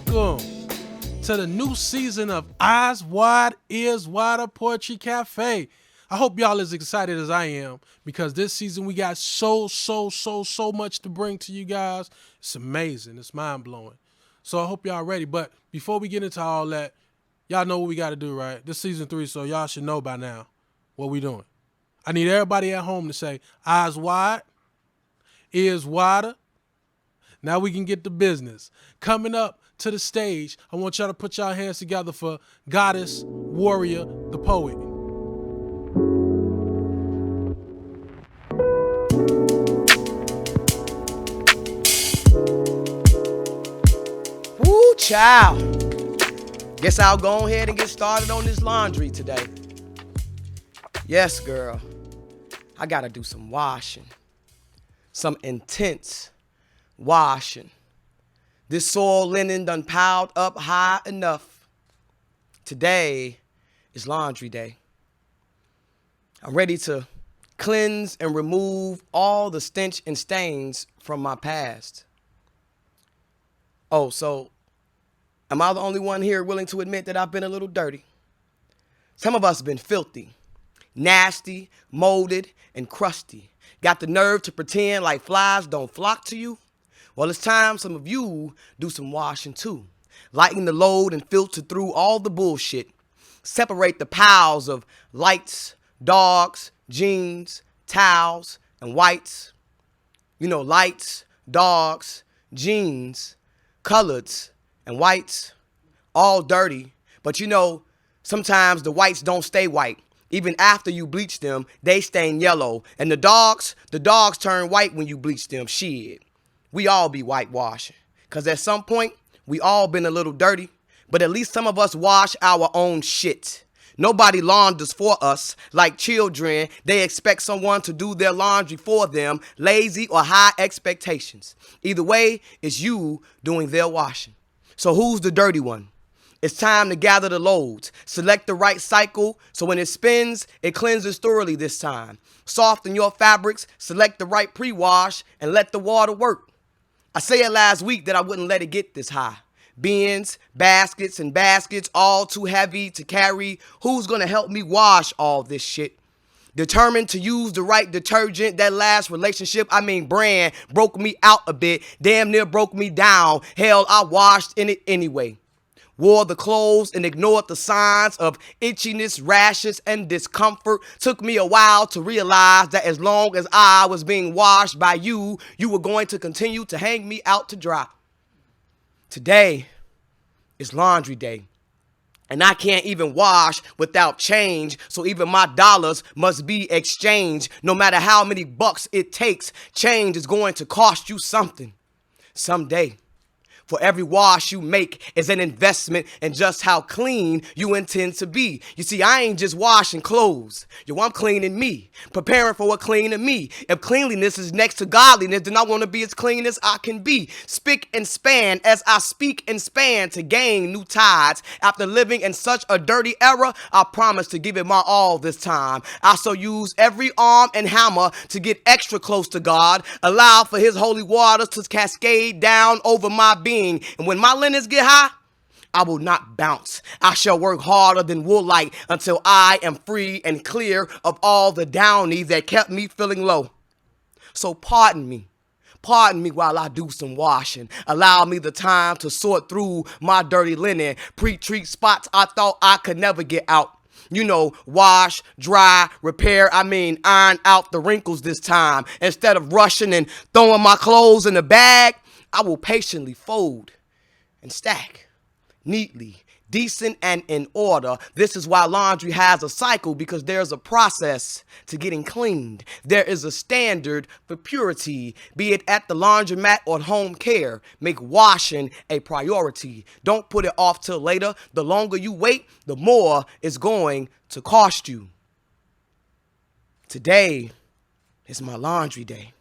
Welcome to the new season of Eyes Wide, Ears Wider Poetry Cafe. I hope y'all as excited as I am because this season we got so much to bring to you guys. It's amazing. It's mind-blowing. So I hope y'all ready. But before we get into all that, y'all know what we got to do, right? This season 3, so y'all should know by now what we doing. I need everybody at home to say, eyes wide, ears wider. Now we can get to business. Coming up to the stage, I want y'all to put y'all hands together for Goddess Warrior, the poet. Woo, child. Guess I'll go ahead and get started on this laundry today. Yes, girl. I gotta do some washing. Some intense washing. This soiled linen done piled up high enough. Today is laundry day. I'm ready to cleanse and remove all the stench and stains from my past. Oh, so am I the only one here willing to admit that I've been a little dirty? Some of us have been filthy, nasty, molded, and crusty. Got the nerve to pretend like flies don't flock to you? Well, it's time some of you do some washing too. Lighten the load and filter through all the bullshit. Separate the piles of lights, dogs, jeans, towels, and whites. You know, lights, dogs, jeans, coloreds, and whites. All dirty. But you know, sometimes the whites don't stay white. Even after you bleach them, they stain yellow. And the dogs turn white when you bleach them. Shit. We all be whitewashing. Because at some point, we all been a little dirty. But at least some of us wash our own shit. Nobody launders for us. Like children, they expect someone to do their laundry for them. Lazy or high expectations. Either way, it's you doing their washing. So who's the dirty one? It's time to gather the loads. Select the right cycle so when it spins, it cleanses thoroughly this time. Soften your fabrics, select the right pre-wash, and let the water work. I said last week that I wouldn't let it get this high. Bins, baskets, and baskets all too heavy to carry. Who's gonna help me wash all this shit? Determined to use the right detergent. That last relationship, brand, broke me out a bit. Damn near broke me down. Hell, I washed in it anyway. Wore the clothes and ignored the signs of itchiness, rashes, and discomfort. Took me a while to realize that as long as I was being washed by you, you were going to continue to hang me out to dry. Today is laundry day. And I can't even wash without change, so even my dollars must be exchanged. No matter how many bucks it takes, change is going to cost you something someday. For every wash you make is an investment in just how clean you intend to be. You see, I ain't just washing clothes. Yo, I'm cleaning me, preparing for what cleaning me. If cleanliness is next to godliness, then I want to be as clean as I can be. Spick and span as I speak and span to gain new tides. After living in such a dirty era, I promise to give it my all this time. I shall use every arm and hammer to get extra close to God. Allow for his holy waters to cascade down over my being. And when my linens get high, I will not bounce. I shall work harder than woolite until I am free and clear of all the downy that kept me feeling low. So pardon me while I do some washing. Allow me the time to sort through my dirty linen. Pre-treat spots I thought I could never get out. You know, wash, dry, repair, iron out the wrinkles this time. Instead of rushing and throwing my clothes in the bag, I will patiently fold and stack neatly, decent and in order. This is why laundry has a cycle, because there's a process to getting cleaned. There is a standard for purity, be it at the laundromat or home care. Make washing a priority. Don't put it off till later. The longer you wait, the more it's going to cost you. Today is my laundry day.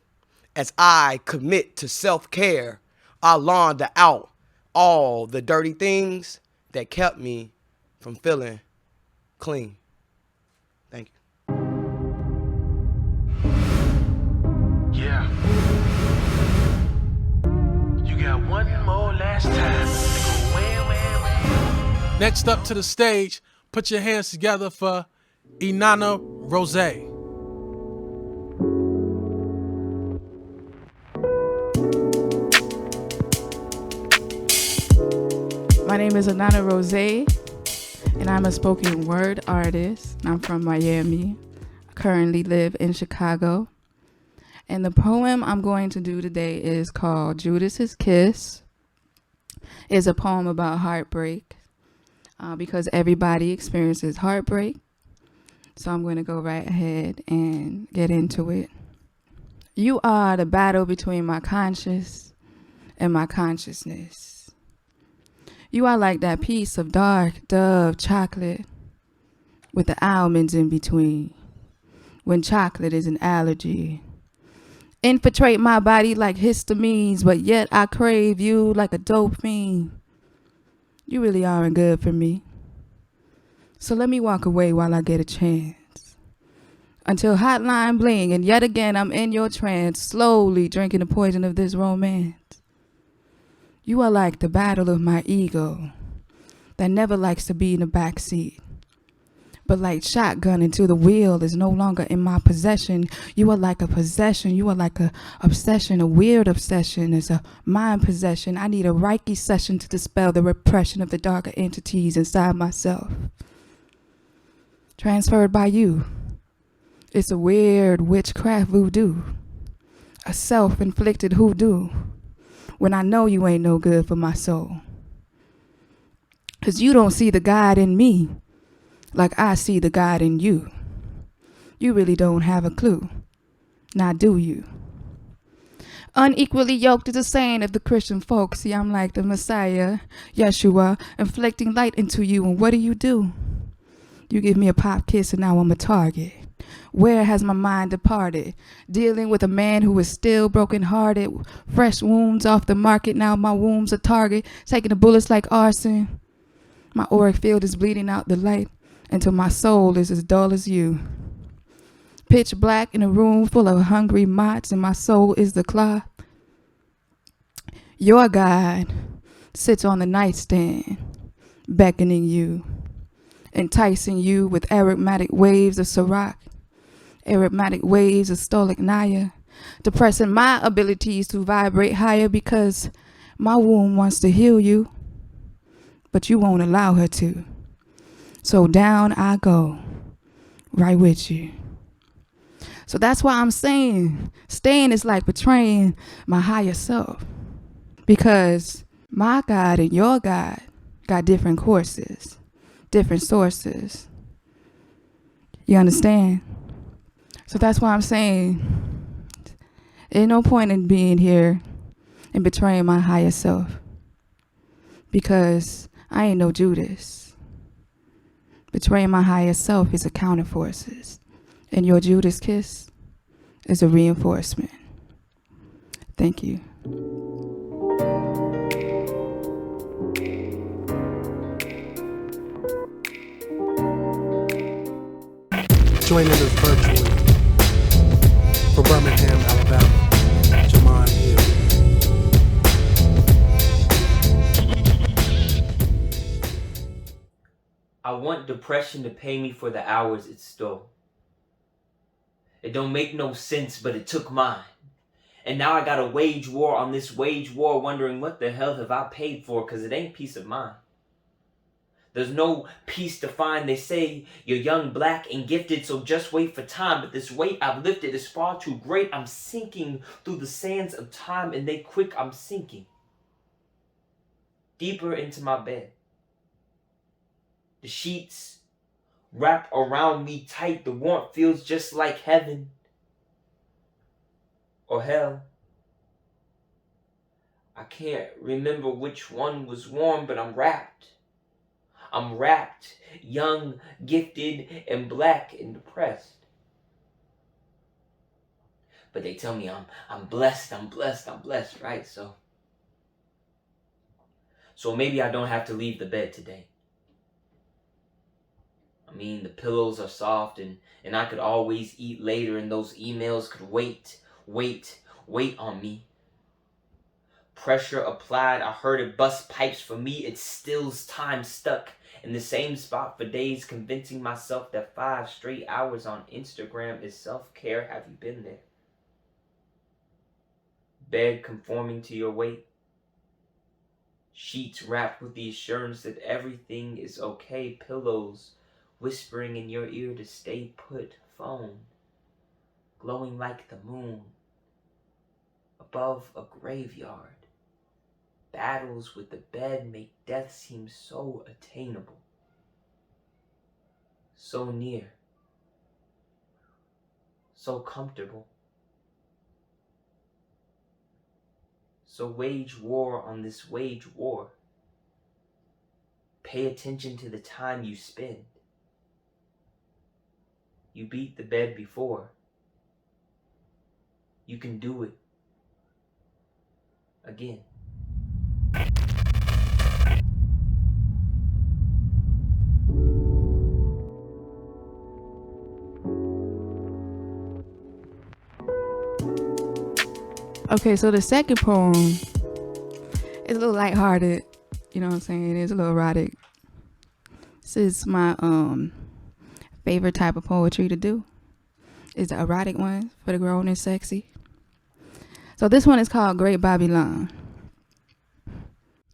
As I commit to self-care, I launder out all the dirty things that kept me from feeling clean. Thank you. Yeah. You got one more last time to go Next up to the stage, put your hands together for Innana Rose. My name is Innana Rose, and I'm a spoken word artist. I'm from Miami. I currently live in Chicago. And the poem I'm going to do today is called Judas's Kiss. It's a poem about heartbreak because everybody experiences heartbreak. So I'm going to go right ahead and get into it. You are the battle between my conscious and my consciousness. You are like that piece of dark Dove chocolate with the almonds in between, when chocolate is an allergy. Infiltrate my body like histamines, but yet I crave you like a dope fiend. You really aren't good for me. So let me walk away while I get a chance. Until hotline bling, and yet again I'm in your trance, slowly drinking the poison of this romance. You are like the battle of my ego that never likes to be in the back seat. But like shotgun until the wheel is no longer in my possession. You are like a possession. You are like a obsession, a weird obsession. It's a mind possession. I need a Reiki session to dispel the repression of the darker entities inside myself. Transferred by you. It's a weird witchcraft voodoo. A self-inflicted hoodoo. When I know you ain't no good for my soul. 'Cause you don't see the God in me like I see the God in you. You really don't have a clue. Now do you? Unequally yoked is a saying of the Christian folk. See, I'm like the Messiah, Yeshua, inflicting light into you. And what do? You give me a pop kiss and now I'm a target. Where has my mind departed? Dealing with a man who is still brokenhearted. Fresh wounds off the market, now my womb's a target. Taking the bullets like arson. My auric field is bleeding out the light until my soul is as dull as you. Pitch black in a room full of hungry moths, and my soul is the cloth. Your God sits on the nightstand, beckoning you, enticing you with aromatic waves of Sirach, aromatic waves of Stoic Naya, depressing my abilities to vibrate higher because my womb wants to heal you, but you won't allow her to. So down I go, right with you. So that's why I'm saying, staying is like betraying my higher self. Because my God and your God got different courses, different sources. You understand? So that's why I'm saying, ain't no point in being here and betraying my higher self. Because I ain't no Judas. Betraying my higher self is a counter forces. And your Judas kiss is a reinforcement. Thank you. Joining us virtually from Birmingham, Alabama, Jahman Hill. I want depression to pay me for the hours it stole. It don't make no sense, but it took mine. And now I gotta wage war on this wage war, wondering what the hell have I paid for, cause it ain't peace of mind. There's no peace to find. They say you're young, black, and gifted, so just wait for time. But this weight I've lifted is far too great. I'm sinking through the sands of time, and they quick I'm sinking deeper into my bed. The sheets wrap around me tight. The warmth feels just like heaven or hell. I can't remember which one was warm, but I'm wrapped. I'm wrapped, young, gifted, and black and depressed. But they tell me I'm blessed, right? So maybe I don't have to leave the bed today. I mean, the pillows are soft and I could always eat later, and those emails could wait on me. Pressure applied, I heard it bust pipes for me. It stills time stuck in the same spot for days, convincing myself that 5 straight hours on Instagram is self-care. Have you been there? Bed conforming to your weight. Sheets wrapped with the assurance that everything is okay. Pillows whispering in your ear to stay put. Phone glowing like the moon above a graveyard. Battles with the bed make death seem so attainable, so near, so comfortable. So wage war on this wage war. Pay attention to the time you spend. You beat the bed before. You can do it again. Okay, so the second poem is a little lighthearted. You know what I'm saying? It's a little erotic. This is my favorite type of poetry to do. It's the erotic one for the grown and sexy. So this one is called Great Babylon.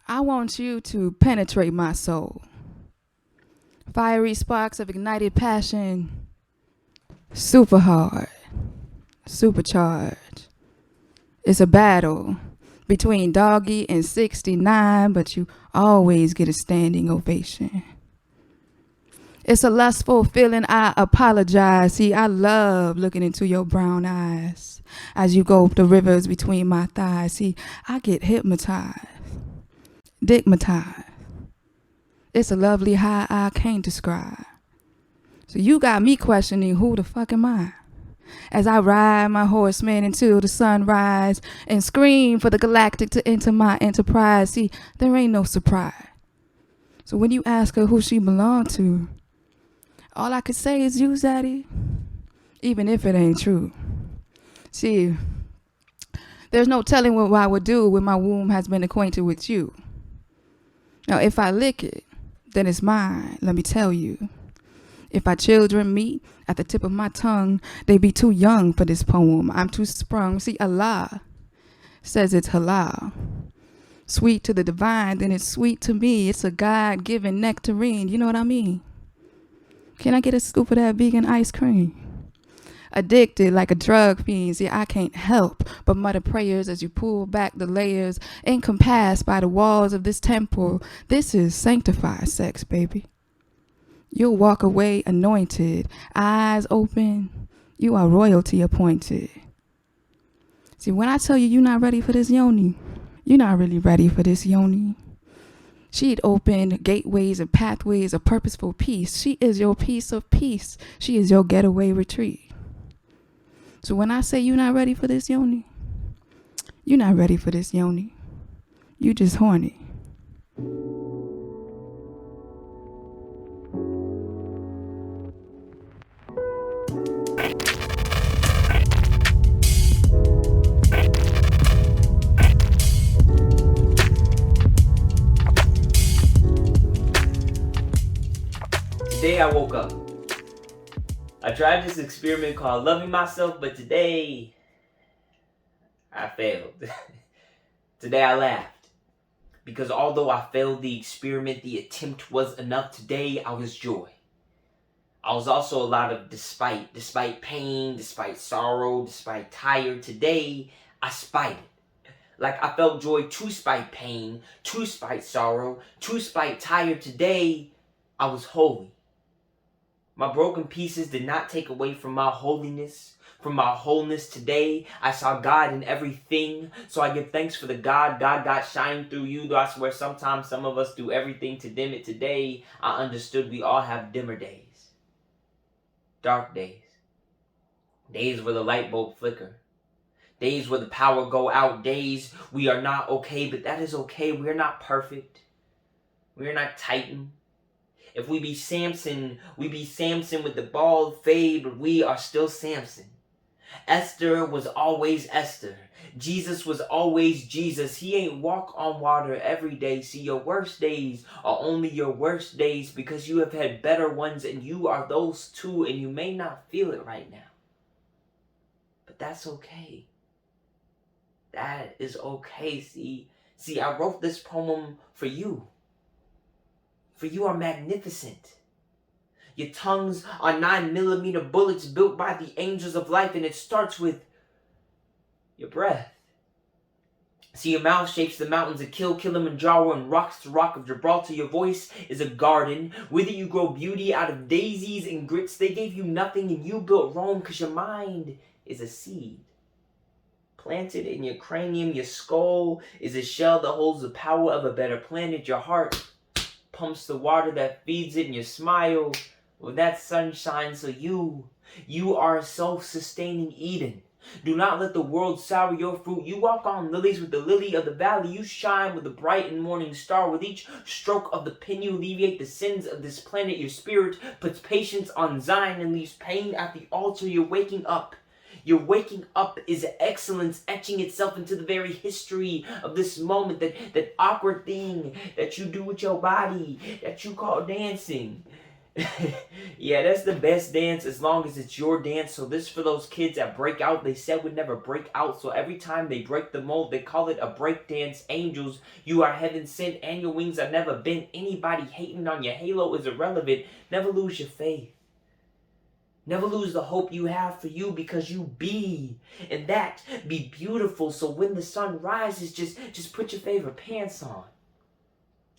I want you to penetrate my soul. Fiery sparks of ignited passion. Super hard. Supercharged. It's a battle between Doggy and 69, but you always get a standing ovation. It's a lustful feeling, I apologize. See, I love looking into your brown eyes as you go up the rivers between my thighs. See, I get hypnotized, digmatized. It's a lovely high I can't describe. So you got me questioning, who the fuck am I? As I ride my horseman until the sunrise and scream for the galactic to enter my enterprise. See, there ain't no surprise. So when you ask her who she belonged to, all I could say is you, Zaddy, even if it ain't true. See, there's no telling what I would do when my womb has been acquainted with you. Now, if I lick it, then it's mine, let me tell you. If our children meet at the tip of my tongue, they be too young for this poem. I'm too sprung. See, Allah says it's halal. Sweet to the divine, then it's sweet to me. It's a God-given nectarine. You know what I mean? Can I get a scoop of that vegan ice cream? Addicted like a drug fiend. See, I can't help but mutter prayers as you pull back the layers encompassed by the walls of this temple. This is sanctified sex, baby. You'll walk away anointed, eyes open. You are royalty appointed. See, when I tell you you're not ready for this yoni, you're not really ready for this yoni. She'd open gateways and pathways of purposeful peace. She is your piece of peace. She is your getaway retreat. So when I say you're not ready for this yoni, you're not ready for this yoni. You just horny. Today I woke up. I tried this experiment called loving myself, but today I failed. Today I laughed. Because although I failed the experiment, the attempt was enough. Today I was joy. I was also a lot of despite pain, despite sorrow, despite tired. Today I spited. Like I felt joy to spite pain, to spite sorrow, to spite tired. Today I was holy. My broken pieces did not take away from my holiness, from my wholeness. Today, I saw God in everything. So I give thanks for the God got shining through you. Though I swear sometimes some of us do everything to dim it. Today, I understood we all have dimmer days. Dark days. Days where the light bulb flicker. Days where the power go out. Days we are not okay, but that is okay. We are not perfect. We are not Titan. If we be Samson with the bald fade, but we are still Samson. Esther was always Esther. Jesus was always Jesus. He ain't walk on water every day. See, your worst days are only your worst days because you have had better ones, and you are those too, and you may not feel it right now. But that's okay. That is okay. See, I wrote this poem for you. For you are magnificent. Your tongues are 9mm bullets built by the angels of life, and it starts with your breath. See, your mouth shapes the mountains that kill Kilimanjaro and rocks the rock of Gibraltar. Your voice is a garden. With it you grow beauty out of daisies and grits. They gave you nothing and you built Rome, because your mind is a seed. Planted in your cranium, your skull is a shell that holds the power of a better planet. Your heart pumps the water that feeds it, and your smile, well, that sunshine. So you are a self-sustaining Eden. Do not let the world sour your fruit. You walk on lilies with the lily of the valley. You shine with the bright and morning star. With each stroke of the pen you alleviate the sins of this planet. Your spirit puts patience on Zion and leaves pain at the altar. You're waking up. Your waking up is excellence, etching itself into the very history of this moment. That awkward thing that you do with your body that you call dancing. Yeah, that's the best dance as long as it's your dance. So this for those kids that break out. They said would never break out. So every time they break the mold, they call it a break dance. Angels, you are heaven sent, and your wings are never bent. Anybody hating on your halo is irrelevant. Never lose your faith. Never lose the hope you have for you, because you be, and that be beautiful. So when the sun rises, just put your favorite pants on.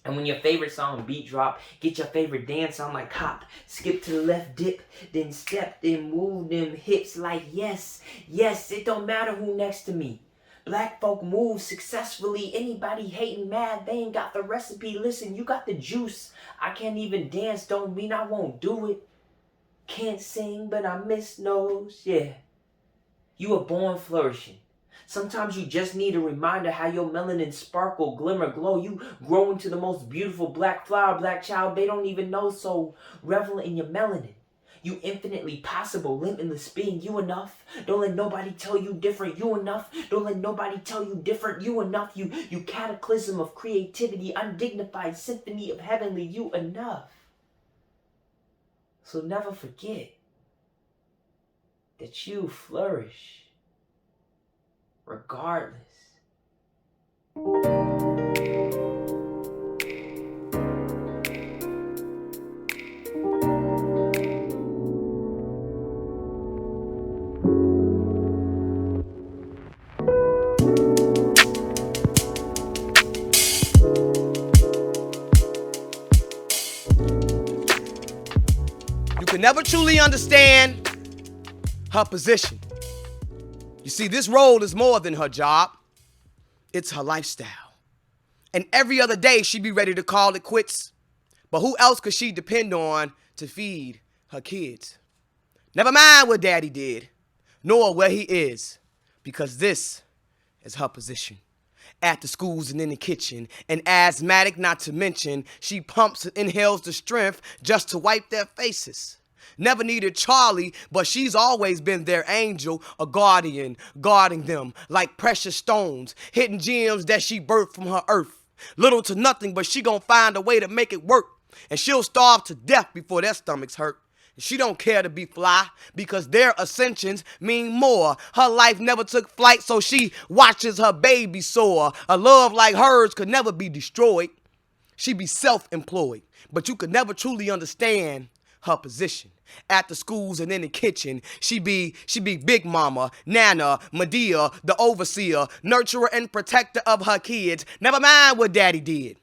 And when your favorite song beat drop, get your favorite dance on, like hop, skip to the left, dip, then step, then move them hips like yes, yes, it don't matter who next to me. Black folk move successfully. Anybody hating mad, they ain't got the recipe. Listen, you got the juice. I can't even dance, don't mean I won't do it. Can't sing, but I miss notes, yeah. You were born flourishing. Sometimes you just need a reminder how your melanin sparkle, glimmer, glow. You grow into the most beautiful black flower, black child they don't even know, so revel in your melanin. You infinitely possible, limitless being, you enough. Don't let nobody tell you different, you enough. Don't let nobody tell you different, you enough. You cataclysm of creativity, undignified symphony of heavenly, you enough. So never forget that you flourish regardless. You can never truly understand her position. You see, this role is more than her job. It's her lifestyle. And every other day she'd be ready to call it quits. But who else could she depend on to feed her kids? Never mind what daddy did, nor where he is, because this is her position. At the schools and in the kitchen, an asthmatic not to mention, she pumps and inhales the strength just to wipe their faces. Never needed Charlie, but she's always been their angel, a guardian, guarding them like precious stones, hidden gems that she birthed from her earth. Little to nothing, but she gon' find a way to make it work. And she'll starve to death before their stomachs hurt. She don't care to be fly because their ascensions mean more. Her life never took flight, so she watches her baby soar. A love like hers could never be destroyed. She be self-employed, but you could never truly understand her position. At the schools and in the kitchen, she be big mama, nana, Medea, the overseer, nurturer and protector of her kids. Never mind what daddy did,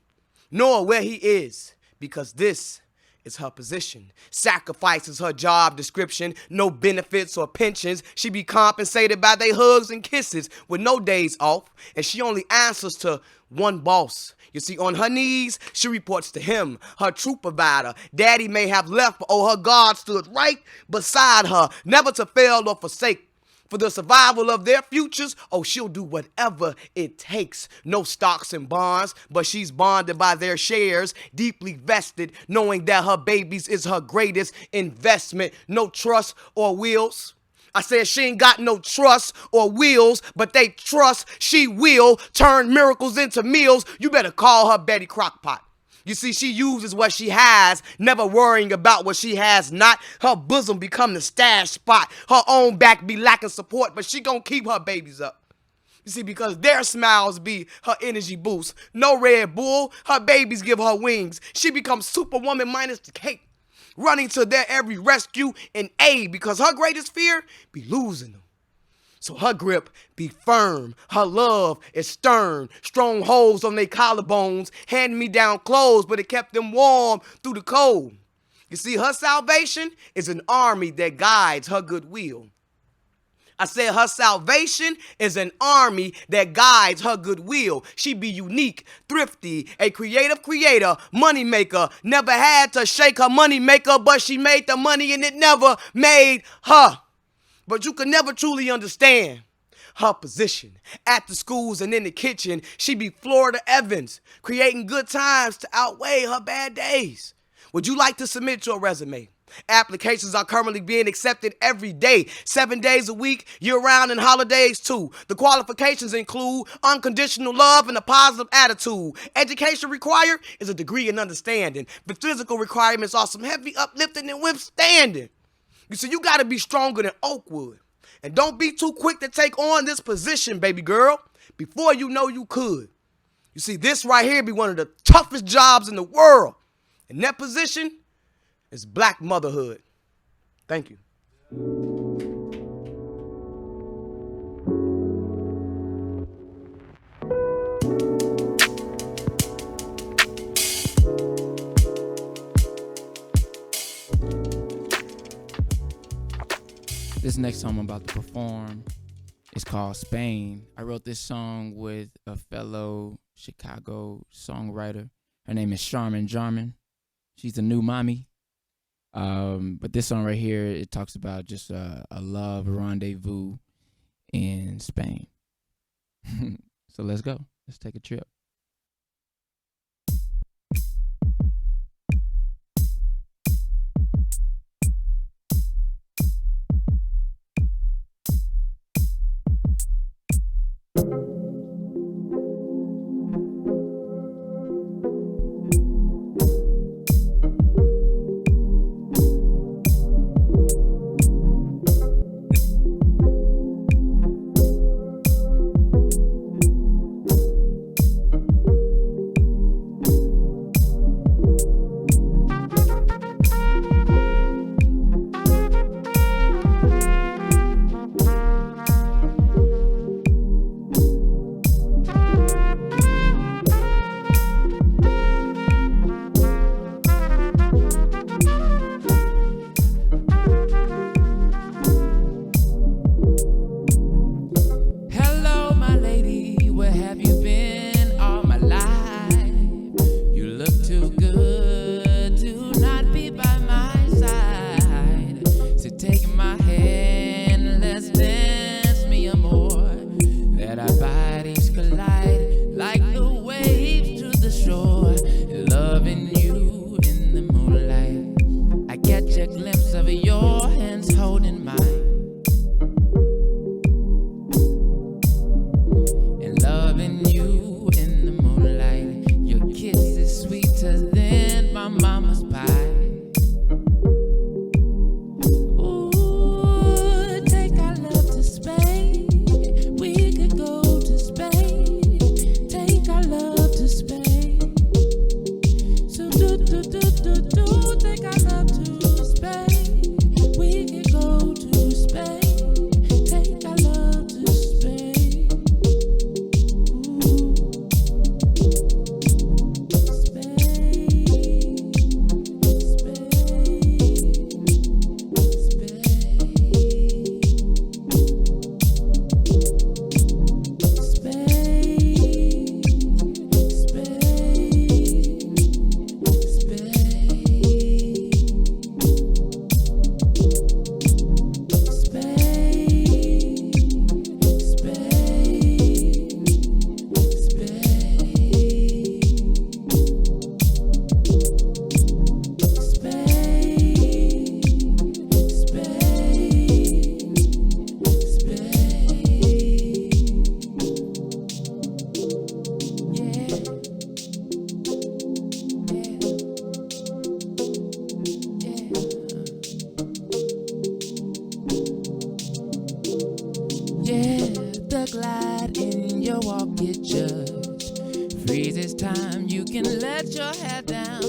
nor where he is, because this is her position. Sacrifices her job description, no benefits or pensions. She be compensated by their hugs and kisses with no days off. And she only answers to one boss. You see, on her knees, she reports to him, her true provider. Daddy may have left, but oh, her God stood right beside her, never to fail or forsake. For the survival of their futures, oh, she'll do whatever it takes. No stocks and bonds, but she's bonded by their shares, deeply vested, knowing that her babies is her greatest investment. No trust or wills. I said she ain't got no trust or wheels, but they trust she will turn miracles into meals. You better call her Betty Crockpot. You see, she uses what she has, never worrying about what she has not. Her bosom become the stash spot. Her own back be lacking support, but she gon' keep her babies up. You see, because their smiles be her energy boost. No Red Bull, her babies give her wings. She becomes Superwoman minus the cape, running to their every rescue and aid, because her greatest fear be losing them. So her grip be firm, her love is stern, strongholds on their collarbones, hand-me-down clothes, but it kept them warm through the cold. You see, her salvation is an army that guides her goodwill. I said her salvation is an army that guides her goodwill. She be unique, thrifty, a creative creator, money maker. Never had to shake her money maker, but she made the money and it never made her. But you could never truly understand her position. At the schools and in the kitchen, she be Florida Evans, creating good times to outweigh her bad days. Would you like to submit your resume? Applications are currently being accepted every day, 7 days a week, year-round, and holidays too. The qualifications include unconditional love and a positive attitude. Education required is a degree in understanding. The physical requirements are some heavy uplifting and withstanding. You see, you got to be stronger than Oakwood. And don't be too quick to take on this position, baby girl, before you know you could. You see, this right here be one of the toughest jobs in the world. And that position is black motherhood. Thank you. This next song I'm about to perform is called Spain. I wrote this song with a fellow Chicago songwriter. Her name is Jahman. She's a new mommy. But this song right here, it talks about just a love rendezvous in Spain. So let's go. Let's take a trip. time you can let your hair down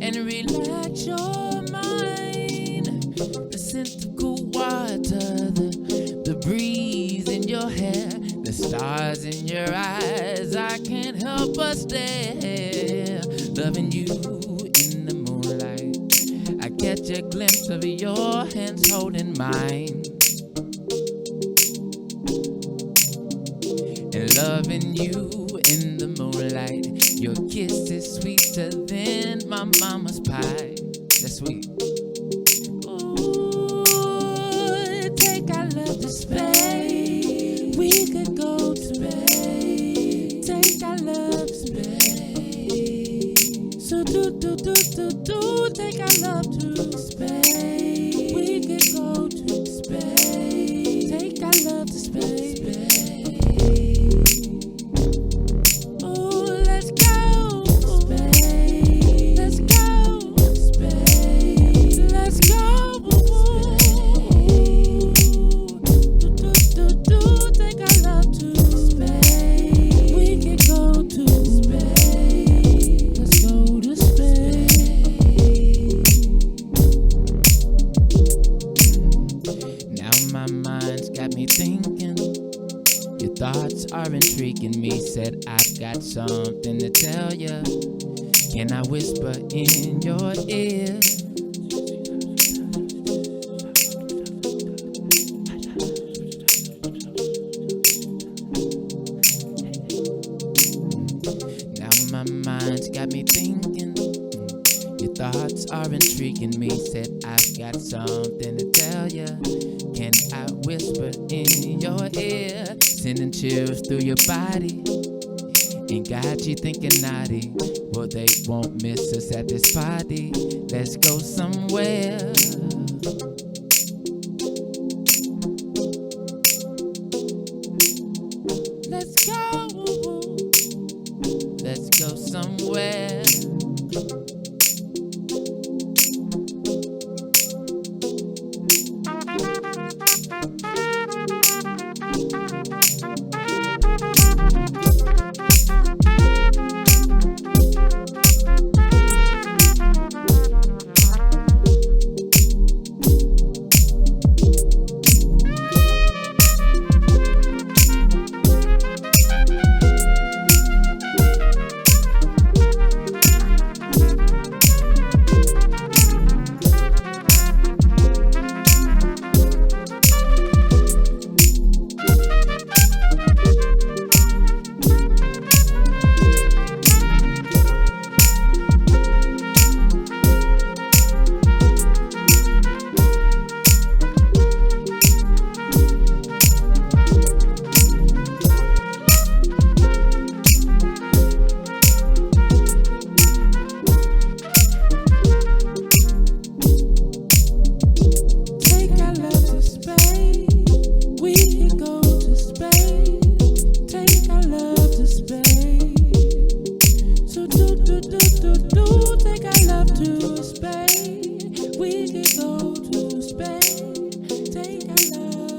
and relax your mind. The scent of cool water, the breeze in your hair, the stars in your eyes, I can't help but stare. Loving you in the moonlight, I catch a glimpse of your hands holding mine. And loving you in the moonlight, your kiss is sweeter than my mama's pie. That's sweet. Ooh, take our love to space. We could go to space. Take our love to space. So do, take our love to space. We could go to space. Take our love to space. Intriguing me, said I've got something to tell ya. Can I whisper in your ear? Now my mind's got me thinking. Your thoughts are intriguing me, said I've got something to tell ya. Can I whisper in your ear? Sending chills through your body and got you thinking naughty. Well, they won't miss us at this party. Let's go somewhere. Let's go. Let's go somewhere. We could go to space, take our love.